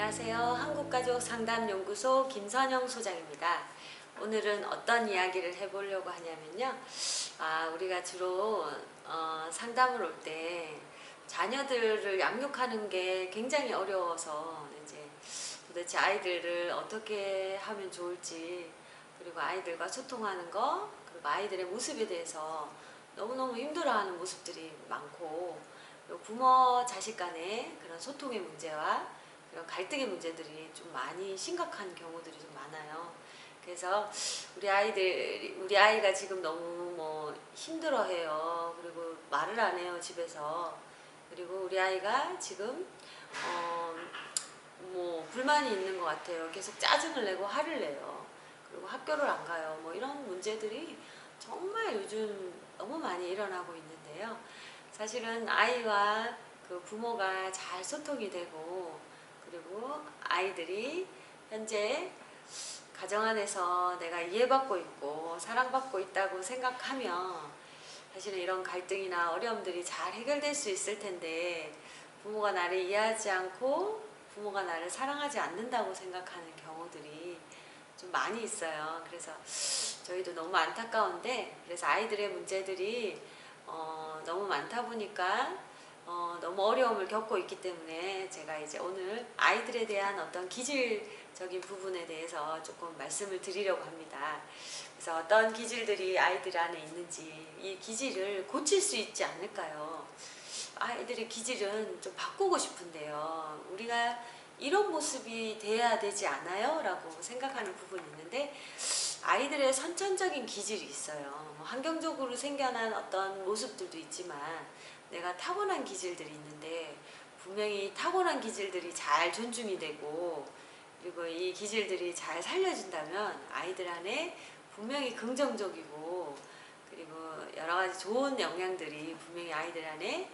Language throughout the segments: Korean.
안녕하세요. 한국가족상담연구소 김선영 소장입니다. 오늘은 어떤 이야기를 해보려고 하냐면요. 우리가 주로 상담을 올 때 자녀들을 양육하는 게 굉장히 어려워서 이제 도대체 아이들을 어떻게 하면 좋을지, 그리고 아이들과 소통하는 거, 그리고 아이들의 모습에 대해서 너무너무 힘들어하는 모습들이 많고, 그리고 부모 자식 간의 그런 소통의 문제와 그런 갈등의 문제들이 좀 많이 심각한 경우들이 좀 많아요. 그래서 우리 아이가 지금 너무 힘들어해요. 그리고 말을 안 해요, 집에서. 그리고 우리 아이가 지금 불만이 있는 것 같아요. 계속 짜증을 내고 화를 내요. 그리고 학교를 안 가요. 이런 문제들이 정말 요즘 너무 많이 일어나고 있는데요. 사실은 아이와 그 부모가 잘 소통이 되고, 그리고 아이들이 현재 가정 안에서 내가 이해받고 있고 사랑받고 있다고 생각하면 사실은 이런 갈등이나 어려움들이 잘 해결될 수 있을 텐데, 부모가 나를 이해하지 않고 부모가 나를 사랑하지 않는다고 생각하는 경우들이 좀 많이 있어요. 그래서 저희도 너무 안타까운데, 그래서 아이들의 문제들이 너무 많다 보니까 너무 어려움을 겪고 있기 때문에 제가 이제 오늘 아이들에 대한 어떤 기질적인 부분에 대해서 조금 말씀을 드리려고 합니다. 그래서 어떤 기질들이 아이들 안에 있는지, 이 기질을 고칠 수 있지 않을까요? 아이들의 기질은 좀 바꾸고 싶은데요. 우리가 이런 모습이 돼야 되지 않아요? 라고 생각하는 부분이 있는데, 아이들의 선천적인 기질이 있어요. 환경적으로 생겨난 어떤 모습들도 있지만 내가 타고난 기질들이 있는데, 분명히 타고난 기질들이 잘 존중이 되고, 그리고 이 기질들이 잘 살려진다면 아이들 안에 분명히 긍정적이고, 그리고 여러 가지 좋은 영향들이 분명히 아이들 안에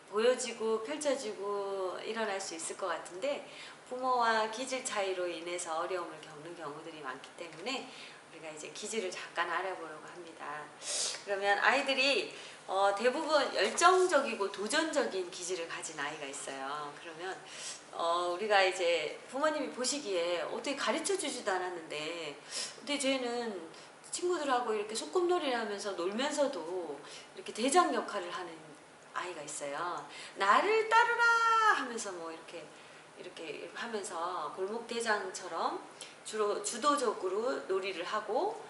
보여지고 펼쳐지고 일어날 수 있을 것 같은데, 부모와 기질 차이로 인해서 어려움을 겪는 경우들이 많기 때문에 우리가 이제 기질을 잠깐 알아보려고 합니다. 그러면 아이들이 대부분 열정적이고 도전적인 기질을 가진 아이가 있어요. 그러면 우리가 이제 부모님이 보시기에 어떻게 가르쳐 주지도 않았는데 어떻게 쟤는 친구들하고 이렇게 소꿉놀이를 하면서 놀면서도 이렇게 대장 역할을 하는 아이가 있어요. 나를 따르라 하면서 이렇게 하면서 골목 대장처럼 주로 주도적으로 놀이를 하고,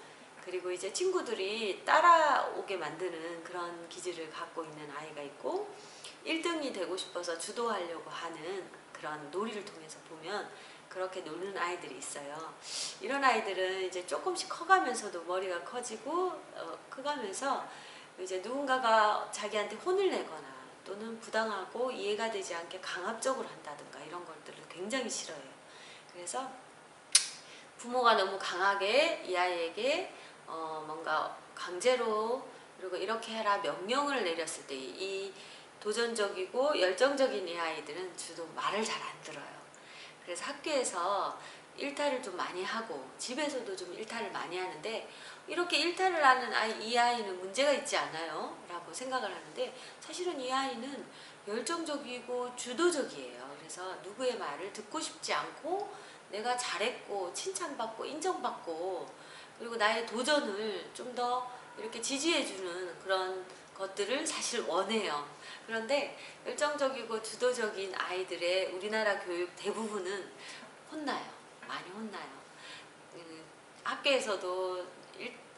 그리고 이제 친구들이 따라오게 만드는 그런 기질을 갖고 있는 아이가 있고, 1등이 되고 싶어서 주도하려고 하는 그런 놀이를 통해서 보면 그렇게 노는 아이들이 있어요. 이런 아이들은 이제 조금씩 커가면서도 머리가 커지고 커가면서 이제 누군가가 자기한테 혼을 내거나 또는 부당하고 이해가 되지 않게 강압적으로 한다든가 이런 것들을 굉장히 싫어해요. 그래서 부모가 너무 강하게 이 아이에게 뭔가 강제로, 그리고 이렇게 해라 명령을 내렸을 때 이 도전적이고 열정적인 이 아이들은 주로 말을 잘 안 들어요. 그래서 학교에서 일탈을 좀 많이 하고 집에서도 좀 일탈을 많이 하는데, 이렇게 일탈을 하는 이 아이는 문제가 있지 않아요? 라고 생각을 하는데, 사실은 이 아이는 열정적이고 주도적이에요. 그래서 누구의 말을 듣고 싶지 않고 내가 잘했고 칭찬받고 인정받고, 그리고 나의 도전을 좀 더 이렇게 지지해주는 그런 것들을 사실 원해요. 그런데 열정적이고 주도적인 아이들의 우리나라 교육 대부분은 혼나요. 많이 혼나요. 학교에서도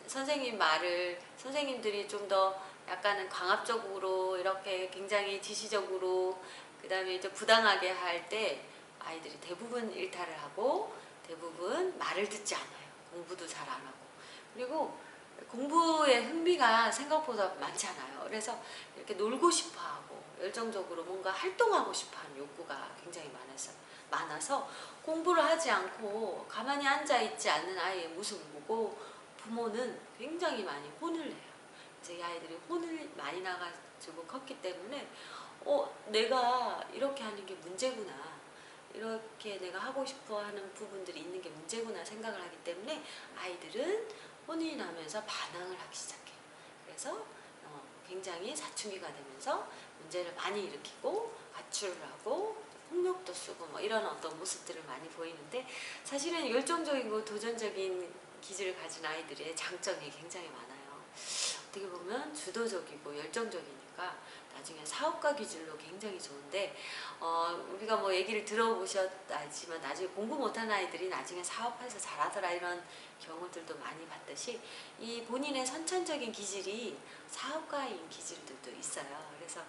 선생님 말을 선생님들이 좀 더 약간은 강압적으로 이렇게 굉장히 지시적으로, 그 다음에 이제 부당하게 할 때 아이들이 대부분 일탈을 하고 대부분 말을 듣지 않아요. 공부도 잘 안 하고, 그리고 공부에 흥미가 생각보다 많지 않아요. 그래서 이렇게 놀고 싶어 하고 열정적으로 뭔가 활동하고 싶어 하는 욕구가 굉장히 많아서 공부를 하지 않고 가만히 앉아 있지 않는 아이의 모습을 보고 부모는 굉장히 많이 혼을 내요. 그래서 이 아이들이 혼을 많이 나가지고 컸기 때문에 내가 이렇게 하는 게 문제구나, 이렇게 내가 하고 싶어 하는 부분들이 있는 게 문제구나 생각을 하기 때문에 아이들은 혼이 나면서 반항을 하기 시작해요. 그래서 굉장히 사춘기가 되면서 문제를 많이 일으키고 가출을 하고 폭력도 쓰고 뭐 이런 어떤 모습들을 많이 보이는데, 사실은 열정적이고 도전적인 기질을 가진 아이들의 장점이 굉장히 많아요. 어떻게 보면 주도적이고 열정적이니까 나중에 사업가 기질로 굉장히 좋은데, 우리가 뭐 얘기를 들어보셨다지만 나중에 공부 못한 아이들이 나중에 사업해서 잘하더라 이런 경우들도 많이 봤듯이, 이 본인의 선천적인 기질이 사업가인 기질들도 있어요. 그래서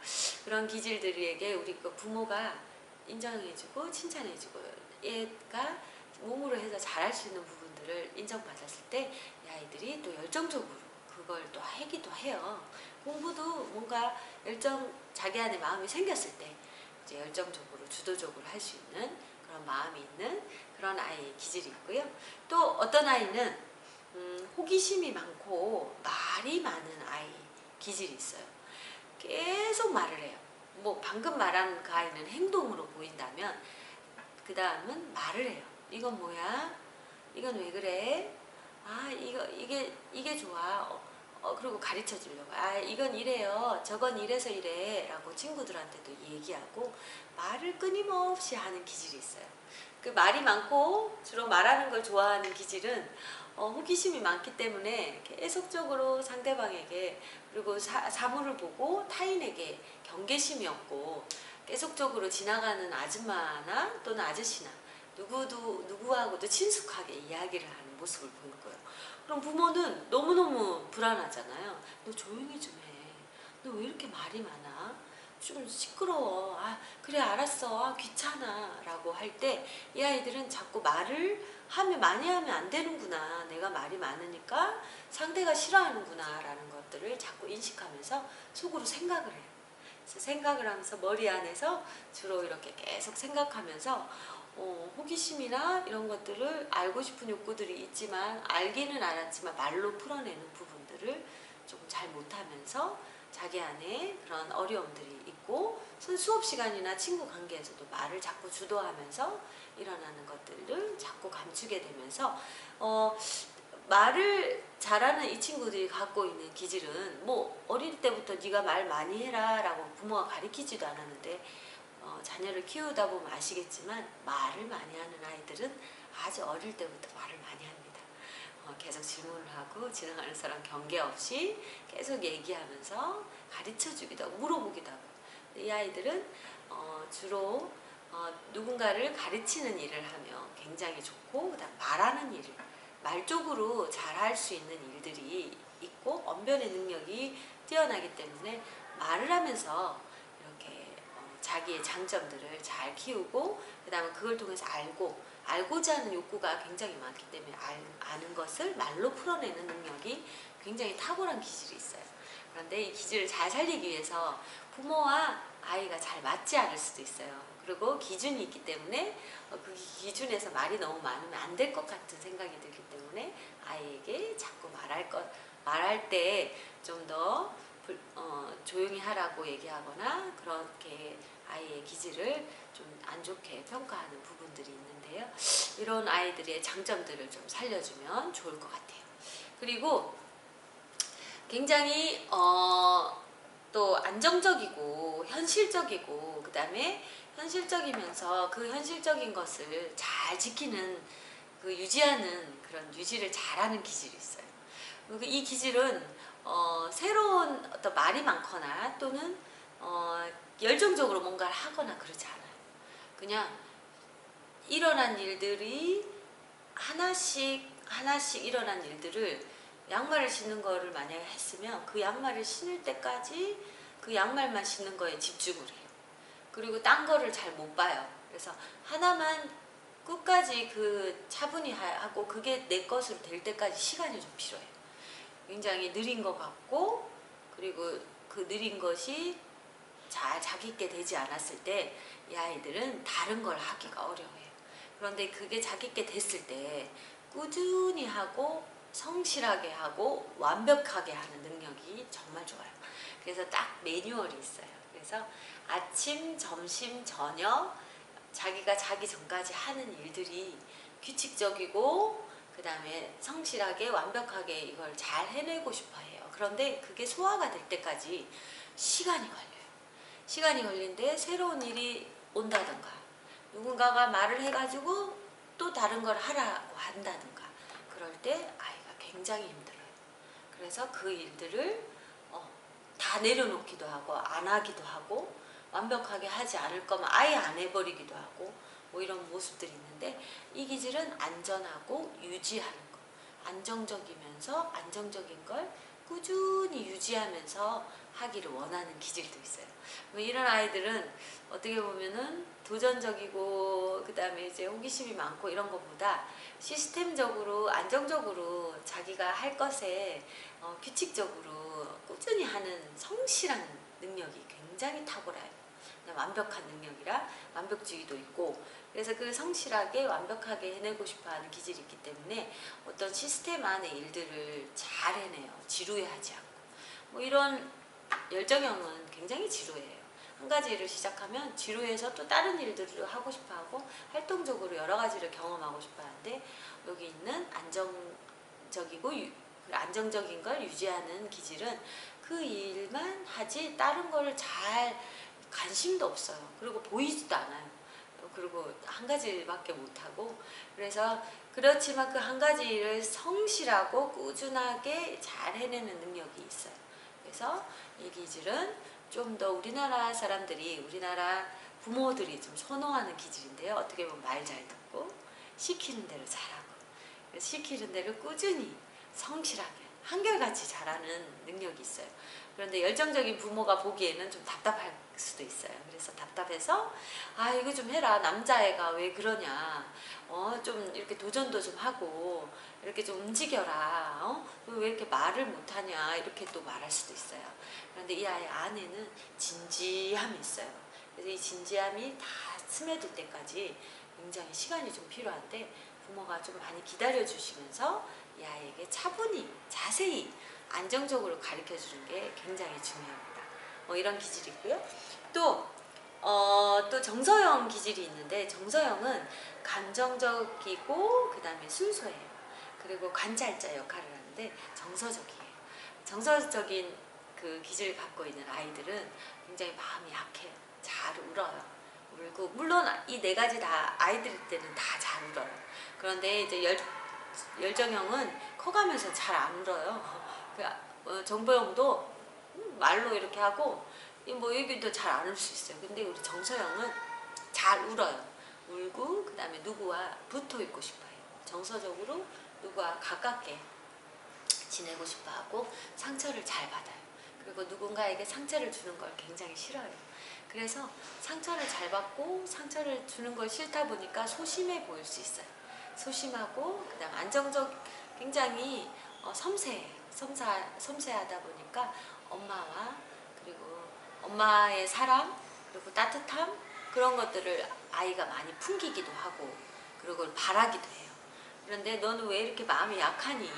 그런 기질들에게 우리 그 부모가 인정해주고 칭찬해주고, 얘가 몸으로 해서 잘할 수 있는 부분들을 인정받았을 때 이 아이들이 또 열정적으로 그걸 또 하기도 해요. 공부도 뭔가 자기 안에 마음이 생겼을 때 이제 열정적으로 주도적으로 할 수 있는 그런 마음이 있는 그런 아이의 기질이 있고요. 또 어떤 아이는 호기심이 많고 말이 많은 아이 기질이 있어요. 계속 말을 해요. 뭐 방금 말한 그 아이는 행동으로 보인다면, 그 다음은 말을 해요. 이건 뭐야? 이건 왜 그래? 아, 이게 좋아. 그리고 가르쳐 주려고. 아, 이건 이래요. 저건 이래서 이래. 라고 친구들한테도 얘기하고 말을 끊임없이 하는 기질이 있어요. 그 말이 많고 주로 말하는 걸 좋아하는 기질은 호기심이 많기 때문에 계속적으로 상대방에게, 그리고 사물을 보고 타인에게 경계심이 없고 계속적으로 지나가는 아줌마나 또는 아저씨나 누구하고도 친숙하게 이야기를 하는 모습을 보는 거예요. 그럼 부모는 너무너무 불안하잖아요. 너 조용히 좀 해. 너 왜 이렇게 말이 많아? 좀 시끄러워. 아, 그래 알았어. 아, 귀찮아. 라고 할 때 이 아이들은 자꾸 말을 많이 하면 안 되는구나. 내가 말이 많으니까 상대가 싫어하는구나 라는 것들을 자꾸 인식하면서 속으로 생각을 해요. 그래서 생각을 하면서 머리 안에서 주로 이렇게 계속 생각하면서 호기심이나 이런 것들을 알고 싶은 욕구들이 있지만, 알기는 알았지만 말로 풀어내는 부분들을 조금 잘 못하면서 자기 안에 그런 어려움들이 있고, 수업 시간이나 친구 관계에서도 말을 자꾸 주도하면서 일어나는 것들을 자꾸 감추게 되면서 말을 잘하는 이 친구들이 갖고 있는 기질은, 뭐 어릴 때부터 네가 말 많이 해라 라고 부모가 가르치지도 않았는데, 자녀를 키우다 보면 아시겠지만 말을 많이 하는 아이들은 아주 어릴 때부터 말을 많이 합니다. 계속 질문을 하고 지나가는 사람 경계 없이 계속 얘기하면서 가르쳐주기도 하고 물어보기도 하고. 이 아이들은 주로 누군가를 가르치는 일을 하며 굉장히 좋고, 그다음 말하는 일을, 말 쪽으로 잘할 수 있는 일들이 있고 언변의 능력이 뛰어나기 때문에 말을 하면서 이렇게 자기의 장점들을 잘 키우고, 그 다음에 그걸 통해서 알고자 하는 욕구가 굉장히 많기 때문에 아는 것을 말로 풀어내는 능력이 굉장히 탁월한 기질이 있어요. 그런데 이 기질을 잘 살리기 위해서 부모와 아이가 잘 맞지 않을 수도 있어요. 그리고 기준이 있기 때문에 그 기준에서 말이 너무 많으면 안 될 것 같은 생각이 들기 때문에 아이에게 자꾸 말할 때 좀 더 조용히 하라고 얘기하거나, 그렇게 아이의 기질을 좀 안 좋게 평가하는 부분들이 있는데요. 이런 아이들의 장점들을 좀 살려주면 좋을 것 같아요. 그리고 굉장히 또 안정적이고 현실적이고, 그 다음에 현실적이면서 그 현실적인 것을 잘 지키는, 유지하는 그런 유지를 잘하는 기질이 있어요. 그리고 이 기질은 새로운 어떤 말이 많거나 또는 열정적으로 뭔가를 하거나 그러지 않아요. 그냥 일어난 일들이 하나씩 일어난 일들을, 양말을 신는 거를 만약에 했으면 그 양말을 신을 때까지 그 양말만 신는 거에 집중을 해요. 그리고 딴 거를 잘 못 봐요. 그래서 하나만 끝까지 차분히 하고 그게 내 것으로 될 때까지 시간이 좀 필요해요. 굉장히 느린 것 같고, 그리고 그 느린 것이 잘 자기 있게 되지 않았을 때 이 아이들은 다른 걸 하기가 어려워요. 그런데 그게 자기 있게 됐을 때 꾸준히 하고 성실하게 하고 완벽하게 하는 능력이 정말 좋아요. 그래서 딱 매뉴얼이 있어요. 그래서 아침, 점심, 저녁 자기가 자기 전까지 하는 일들이 규칙적이고, 그 다음에 성실하게 완벽하게 이걸 잘 해내고 싶어 해요. 그런데 그게 소화가 될 때까지 시간이 걸려요. 시간이 걸리는데 새로운 일이 온다던가, 누군가가 말을 해가지고 또 다른 걸 하라고 한다든가 그럴 때 아이가 굉장히 힘들어요. 그래서 그 일들을 다 내려놓기도 하고 안 하기도 하고 완벽하게 하지 않을 거면 아예 안 해버리기도 하고 뭐 이런 모습들이 있는데, 이 기질은 안전하고 유지하는 거, 안정적이면서 안정적인 걸 꾸준히 유지하면서 하기를 원하는 기질도 있어요. 뭐 이런 아이들은 어떻게 보면은 도전적이고 그 다음에 이제 호기심이 많고 이런 것보다 시스템적으로 안정적으로 자기가 할 것에 규칙적으로 꾸준히 하는 성실한 능력이 굉장히 탁월해요. 그냥 완벽한 능력이라 완벽주의도 있고, 그래서 그 성실하게 완벽하게 해내고 싶어하는 기질이 있기 때문에 어떤 시스템 안의 일들을 잘 해내요. 지루해하지 않고. 뭐 이런 열정형은 굉장히 지루해요. 한 가지 일을 시작하면 지루해서 또 다른 일들을 하고 싶어하고 활동적으로 여러 가지를 경험하고 싶어하는데, 여기 있는 안정적이고 안정적인 걸 유지하는 기질은 그 일만 하지 다른 거를 잘 관심도 없어요. 그리고 보이지도 않아요. 그리고 한 가지 일밖에 못하고, 그래서 그렇지만 그 한 가지 일을 성실하고 꾸준하게 잘 해내는 능력이 있어요. 그래서 이 기질은 좀 더 우리나라 사람들이, 우리나라 부모들이 좀 선호하는 기질인데요. 어떻게 보면 말 잘 듣고 시키는 대로 잘하고, 그래서 시키는 대로 꾸준히 성실하게 한결같이 잘하는 능력이 있어요. 그런데 열정적인 부모가 보기에는 좀 답답할 수도 있어요. 그래서 답답해서 이거 좀 해라, 남자애가 왜 그러냐, 좀 이렇게 도전도 좀 하고 이렇게 좀 움직여라, 왜 이렇게 말을 못하냐, 이렇게 또 말할 수도 있어요. 그런데 이 아이 안에는 진지함이 있어요. 그래서 이 진지함이 다 스며들 때까지 굉장히 시간이 좀 필요한데, 부모가 좀 많이 기다려 주시면서 이 아이에게 차분히 자세히 안정적으로 가르쳐 주는 게 굉장히 중요합니다. 뭐 이런 기질이 있고요. 또 정서형 기질이 있는데, 정서형은 감정적이고 그 다음에 순수해요. 그리고 관찰자 역할을 하는데 정서적이에요. 정서적인 그 기질을 갖고 있는 아이들은 굉장히 마음이 약해요. 잘 울어요. 울고, 물론 이 네 가지 다 아이들 때는 다 잘 울어요. 그런데 이제 열정형은 커가면서 잘 안 울어요. 정보형도 말로 이렇게 하고 뭐 얘기도 잘 안 울 수 있어요. 근데 우리 정서형은 잘 울어요. 울고 그 다음에 누구와 붙어 있고 싶어요. 정서적으로 누구와 가깝게 지내고 싶어하고 상처를 잘 받아요. 그리고 누군가에게 상처를 주는 걸 굉장히 싫어해요. 그래서 상처를 잘 받고 상처를 주는 걸 싫다 보니까 소심해 보일 수 있어요. 소심하고 그 다음 굉장히 섬세해요. 섬세하다 보니까 엄마와, 그리고 엄마의 사랑, 그리고 따뜻함, 그런 것들을 아이가 많이 풍기기도 하고 그리고 바라기도 해요. 그런데 너는 왜 이렇게 마음이 약하니?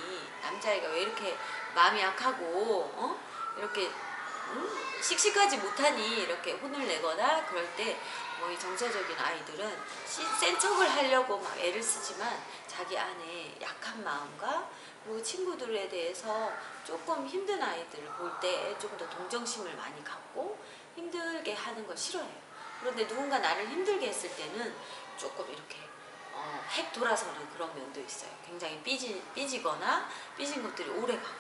남자애가 왜 이렇게 마음이 약하고 이렇게 씩씩하지 못하니? 이렇게 혼을 내거나 그럴 때 뭐 이 정서적인 아이들은 센 척을 하려고 막 애를 쓰지만 자기 안에 약한 마음과, 그리고 친구들에 대해서 조금 힘든 아이들을 볼 때 좀 더 동정심을 많이 갖고 힘들게 하는 걸 싫어해요. 그런데 누군가 나를 힘들게 했을 때는 조금 이렇게 핵 돌아서는 그런 면도 있어요. 굉장히 삐지거나 삐진 것들이 오래가고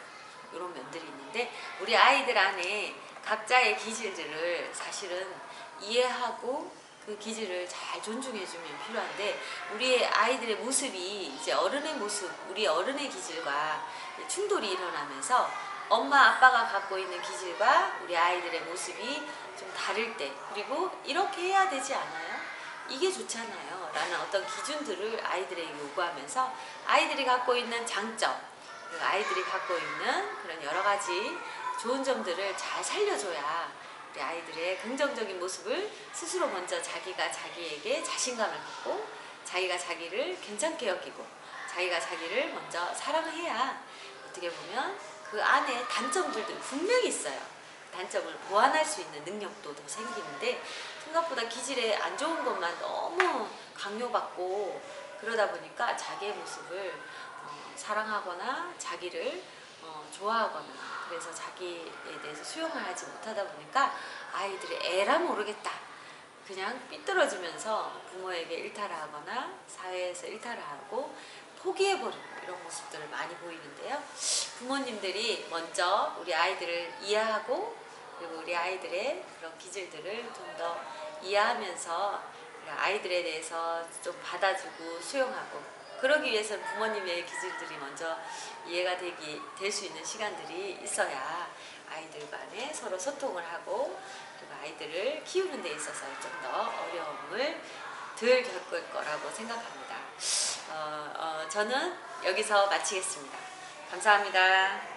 이런 면들이 있는데, 우리 아이들 안에 각자의 기질들을 사실은 이해하고 그 기질을 잘 존중해주면 필요한데, 우리 아이들의 모습이 이제 어른의 모습, 우리 어른의 기질과 충돌이 일어나면서 엄마 아빠가 갖고 있는 기질과 우리 아이들의 모습이 좀 다를 때, 그리고 이렇게 해야 되지 않아요? 이게 좋잖아요 라는 어떤 기준들을 아이들에게 요구하면서 아이들이 갖고 있는 장점, 그리고 아이들이 갖고 있는 그런 여러 가지 좋은 점들을 잘 살려줘야 우리 아이들의 긍정적인 모습을 스스로 먼저 자기가 자기에게 자신감을 갖고 자기가 자기를 괜찮게 여기고 자기가 자기를 먼저 사랑해야 어떻게 보면 그 안에 단점들도 분명히 있어요. 단점을 보완할 수 있는 능력도 더 생기는데, 생각보다 기질에 안 좋은 것만 너무 강요받고 그러다 보니까 자기의 모습을 사랑하거나 자기를 좋아하거나, 그래서 자기에 대해서 수용을 하지 못하다 보니까 아이들이 에라 모르겠다, 그냥 삐뚤어지면서 부모에게 일탈하거나 사회에서 일탈하고 포기해버리고 이런 모습들을 많이 보이는데요. 부모님들이 먼저 우리 아이들을 이해하고 그리고 우리 아이들의 그런 기질들을 좀 더 이해하면서 아이들에 대해서 좀 받아주고 수용하고, 그러기 위해서는 부모님의 기질들이 먼저 이해가 될 수 있는 시간들이 있어야 아이들 간에 서로 소통을 하고 그리고 아이들을 키우는 데 있어서 좀 더 어려움을 덜 겪을 거라고 생각합니다. 저는 여기서 마치겠습니다. 감사합니다.